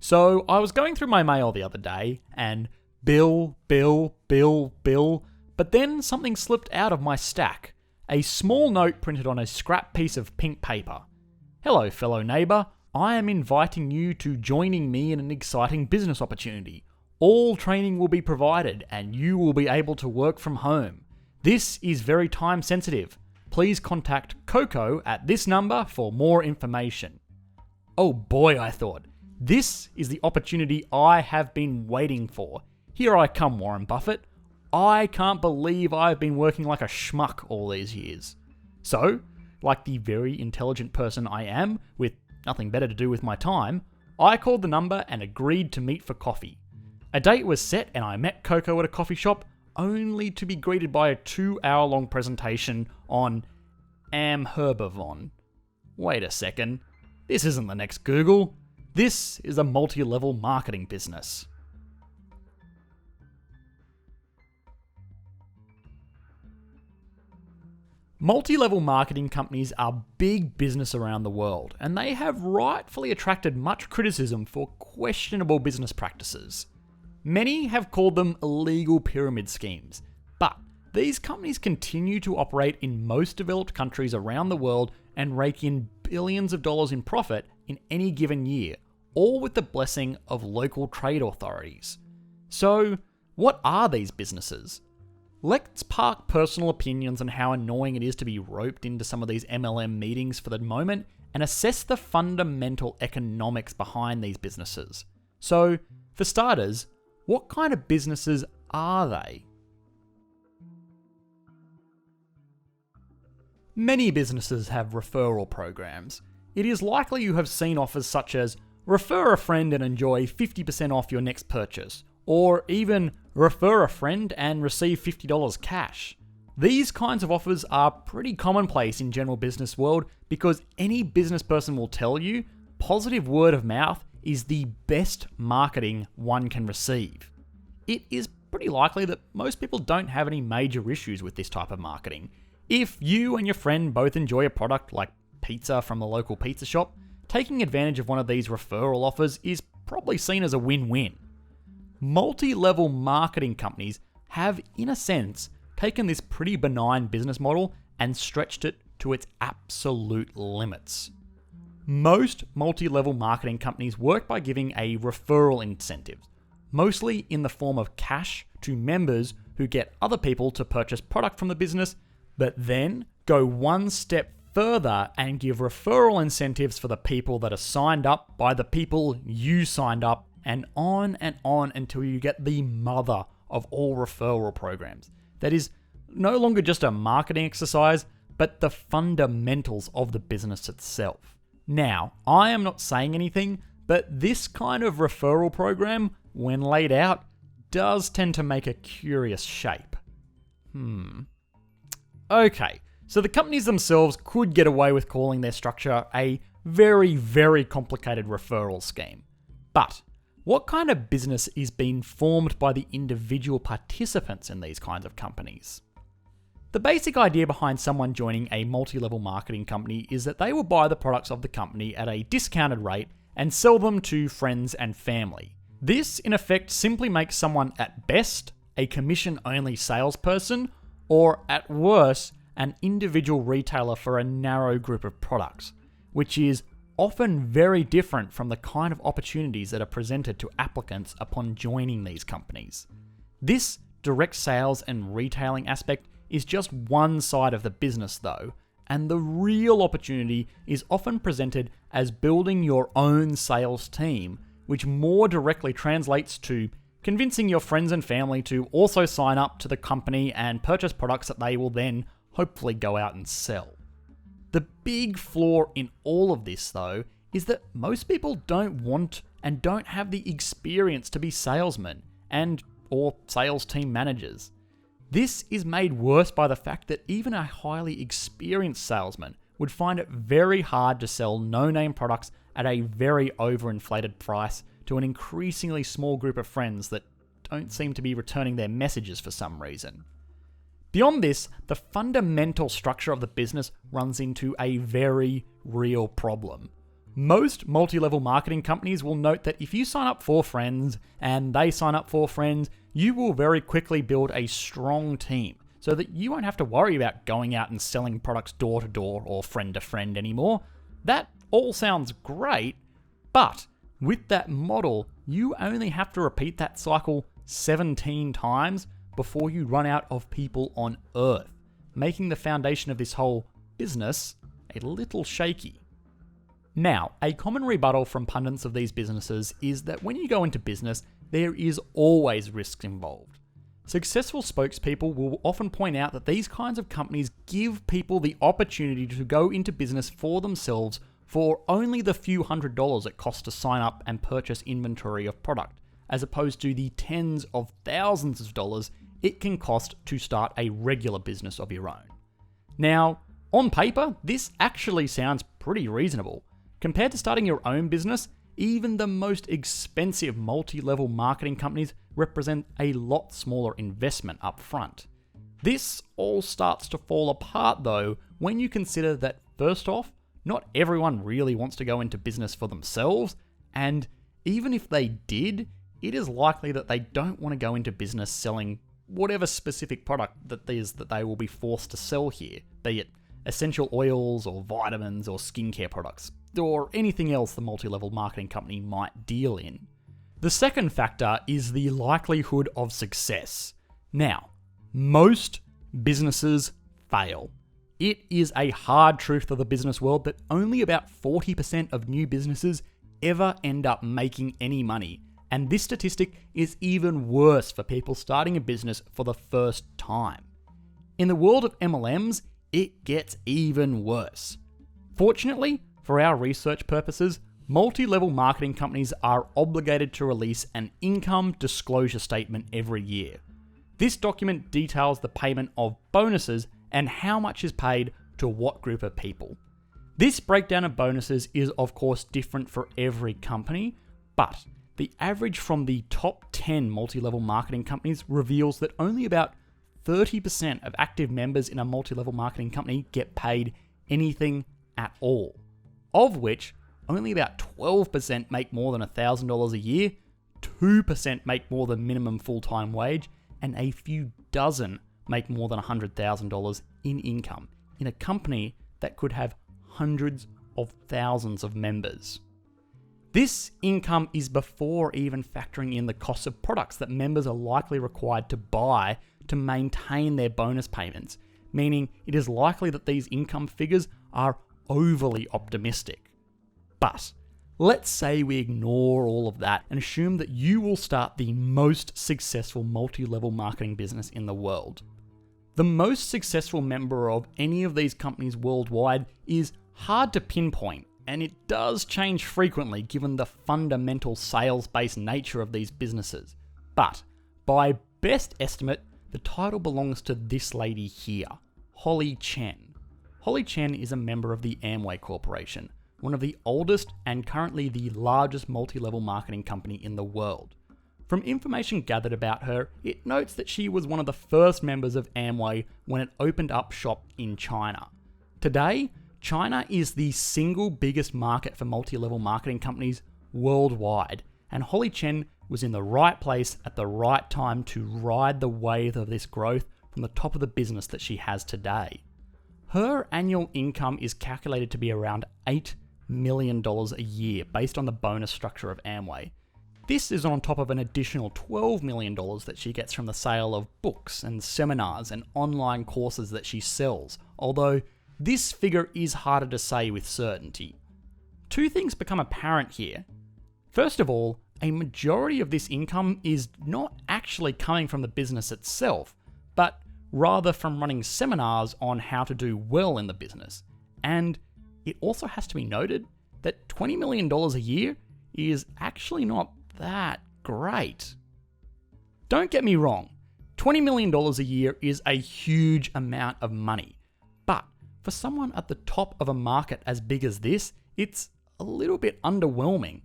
So I was going through my mail the other day and bill, but then something slipped out of my stack. A small note printed on a scrap piece of pink paper. Hello, fellow neighbour. I am inviting you to joining me in an exciting business opportunity. All training will be provided and you will be able to work from home. This is very time sensitive. Please contact Coco at this number for more information. Oh boy, I thought. This is the opportunity I have been waiting for. Here I come, Warren Buffett. I can't believe I've been working like a schmuck all these years. So, like the very intelligent person I am, with nothing better to do with my time, I called the number and agreed to meet for coffee. A date was set and I met Coco at a coffee shop, only to be greeted by a 2-hour-long presentation on Herbivon. Wait a second, this isn't the next Google. This is a multi-level marketing business. Multi-level marketing companies are big business around the world, and they have rightfully attracted much criticism for questionable business practices. Many have called them illegal pyramid schemes, but these companies continue to operate in most developed countries around the world and rake in billions of dollars in profit in any given year, all with the blessing of local trade authorities. So, what are these businesses? Let's park personal opinions on how annoying it is to be roped into some of these MLM meetings for the moment and assess the fundamental economics behind these businesses. So, for starters, what kind of businesses are they? Many businesses have referral programs. It is likely you have seen offers such as refer a friend and enjoy 50% off your next purchase, or even refer a friend and receive $50 cash. These kinds of offers are pretty commonplace in general business world because any business person will tell you positive word of mouth is the best marketing one can receive. It is pretty likely that most people don't have any major issues with this type of marketing. If you and your friend both enjoy a product like pizza from the local pizza shop, taking advantage of one of these referral offers is probably seen as a win-win. Multi-level marketing companies have, in a sense, taken this pretty benign business model and stretched it to its absolute limits. Most multi-level marketing companies work by giving a referral incentive, mostly in the form of cash to members who get other people to purchase product from the business, but then go one step further and give referral incentives for the people that are signed up by the people you signed up, and on until you get the mother of all referral programs. That is no longer just a marketing exercise, but the fundamentals of the business itself. Now, I am not saying anything, but this kind of referral program, when laid out, does tend to make a curious shape. Okay, so the companies themselves could get away with calling their structure a very, very complicated referral scheme. But what kind of business is being formed by the individual participants in these kinds of companies? The basic idea behind someone joining a multi-level marketing company is that they will buy the products of the company at a discounted rate and sell them to friends and family. This, in effect, simply makes someone at best a commission-only salesperson, or at worst, an individual retailer for a narrow group of products, which is often very different from the kind of opportunities that are presented to applicants upon joining these companies. This direct sales and retailing aspect is just one side of the business though, and the real opportunity is often presented as building your own sales team, which more directly translates to convincing your friends and family to also sign up to the company and purchase products that they will then hopefully go out and sell. The big flaw in all of this, though, is that most people don't want and don't have the experience to be salesmen or sales team managers. This is made worse by the fact that even a highly experienced salesman would find it very hard to sell no-name products at a very overinflated price to an increasingly small group of friends that don't seem to be returning their messages for some reason. Beyond this, the fundamental structure of the business runs into a very real problem. Most multi-level marketing companies will note that if you sign up 4 friends and they sign up 4 friends, you will very quickly build a strong team so that you won't have to worry about going out and selling products door to door or friend to friend anymore. That all sounds great, but with that model, you only have to repeat that cycle 17 times before you run out of people on Earth, making the foundation of this whole business a little shaky. Now, a common rebuttal from pundits of these businesses is that when you go into business, there is always risks involved. Successful spokespeople will often point out that these kinds of companies give people the opportunity to go into business for themselves for only the few $100s it costs to sign up and purchase inventory of product, as opposed to the tens of thousands of dollars it can cost to start a regular business of your own. Now, on paper, this actually sounds pretty reasonable. Compared to starting your own business, even the most expensive multi-level marketing companies represent a lot smaller investment up front. This all starts to fall apart though when you consider that, first off, not everyone really wants to go into business for themselves, and even if they did, it is likely that they don't want to go into business selling whatever specific product that they will be forced to sell here, be it essential oils or vitamins or skincare products, or anything else the multi-level marketing company might deal in. The second factor is the likelihood of success. Now, most businesses fail. It is a hard truth of the business world that only about 40% of new businesses ever end up making any money. And this statistic is even worse for people starting a business for the first time. In the world of MLMs, it gets even worse. Fortunately, for our research purposes, multi-level marketing companies are obligated to release an income disclosure statement every year. This document details the payment of bonuses and how much is paid to what group of people. This breakdown of bonuses is of course different for every company, but the average from the top 10 multi-level marketing companies reveals that only about 30% of active members in a multi-level marketing company get paid anything at all, of which only about 12% make more than $1,000 a year, 2% make more than minimum full-time wage, and a few dozen make more than $100,000 in income in a company that could have hundreds of thousands of members. This income is before even factoring in the cost of products that members are likely required to buy to maintain their bonus payments, meaning it is likely that these income figures are overly optimistic. But let's say we ignore all of that and assume that you will start the most successful multi-level marketing business in the world. The most successful member of any of these companies worldwide is hard to pinpoint, and it does change frequently given the fundamental sales-based nature of these businesses. But by best estimate, the title belongs to this lady here, Holly Chen. Holly Chen is a member of the Amway Corporation, one of the oldest and currently the largest multi-level marketing company in the world. From information gathered about her, it notes that she was one of the first members of Amway when it opened up shop in China. Today, China is the single biggest market for multi-level marketing companies worldwide, and Holly Chen was in the right place at the right time to ride the wave of this growth from the top of the business that she has today. Her annual income is calculated to be around $8 million a year based on the bonus structure of Amway. This is on top of an additional $12 million that she gets from the sale of books and seminars and online courses that she sells, although this figure is harder to say with certainty. Two things become apparent here. First of all, a majority of this income is not actually coming from the business itself, but rather from running seminars on how to do well in the business. And it also has to be noted that $20 million a year is actually not that great. Don't get me wrong, $20 million a year is a huge amount of money, but for someone at the top of a market as big as this, it's a little bit underwhelming.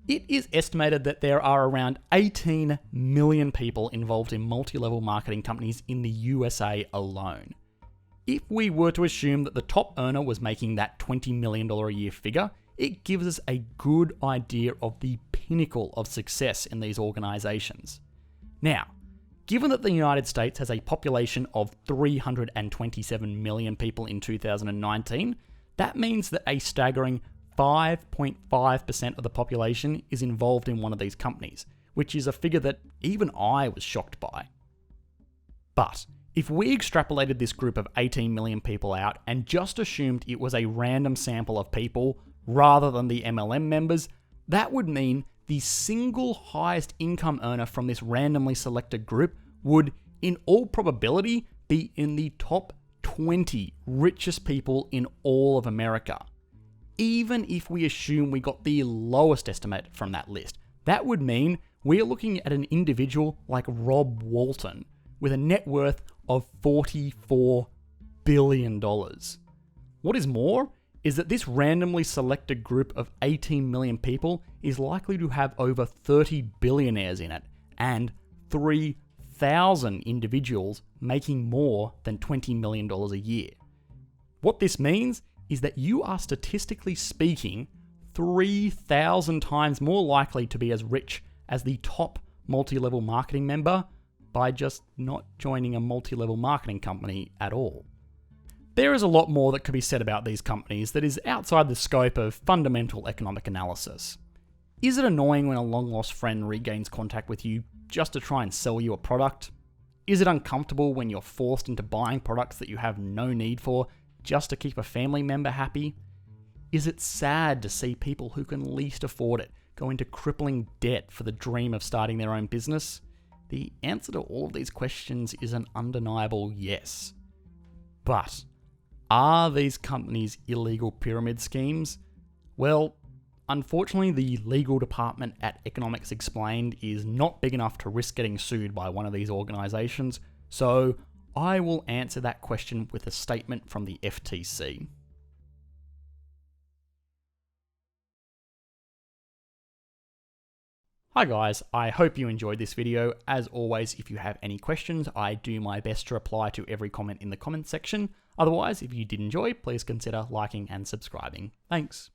It is estimated that there are around 18 million people involved in multi-level marketing companies in the USA alone. If we were to assume that the top earner was making that $20 million a year figure, it gives us a good idea of the pinnacle of success in these organizations. Now, given that the United States has a population of 327 million people in 2019, that means that a staggering 5.5% of the population is involved in one of these companies, which is a figure that even I was shocked by. But if we extrapolated this group of 18 million people out and just assumed it was a random sample of people rather than the MLM members, that would mean the single highest income earner from this randomly selected group would, in all probability, be in the top 20 richest people in all of America. Even if we assume we got the lowest estimate from that list, that would mean we're looking at an individual like Rob Walton with a net worth of $44 billion. What is more is that this randomly selected group of 18 million people is likely to have over 30 billionaires in it and 3,000 individuals making more than $20 million a year. What this means is that you are statistically speaking 3,000 times more likely to be as rich as the top multi-level marketing member by just not joining a multi-level marketing company at all. There is a lot more that could be said about these companies that is outside the scope of fundamental economic analysis. Is it annoying when a long-lost friend regains contact with you just to try and sell you a product? Is it uncomfortable when you're forced into buying products that you have no need for just to keep a family member happy? Is it sad to see people who can least afford it go into crippling debt for the dream of starting their own business? The answer to all of these questions is an undeniable yes. But are these companies illegal pyramid schemes? Well, unfortunately, the legal department at Economics Explained is not big enough to risk getting sued by one of these organizations, so I will answer that question with a statement from the FTC. Hi guys, I hope you enjoyed this video. As always, if you have any questions, I do my best to reply to every comment in the comments section. Otherwise, if you did enjoy, please consider liking and subscribing. Thanks.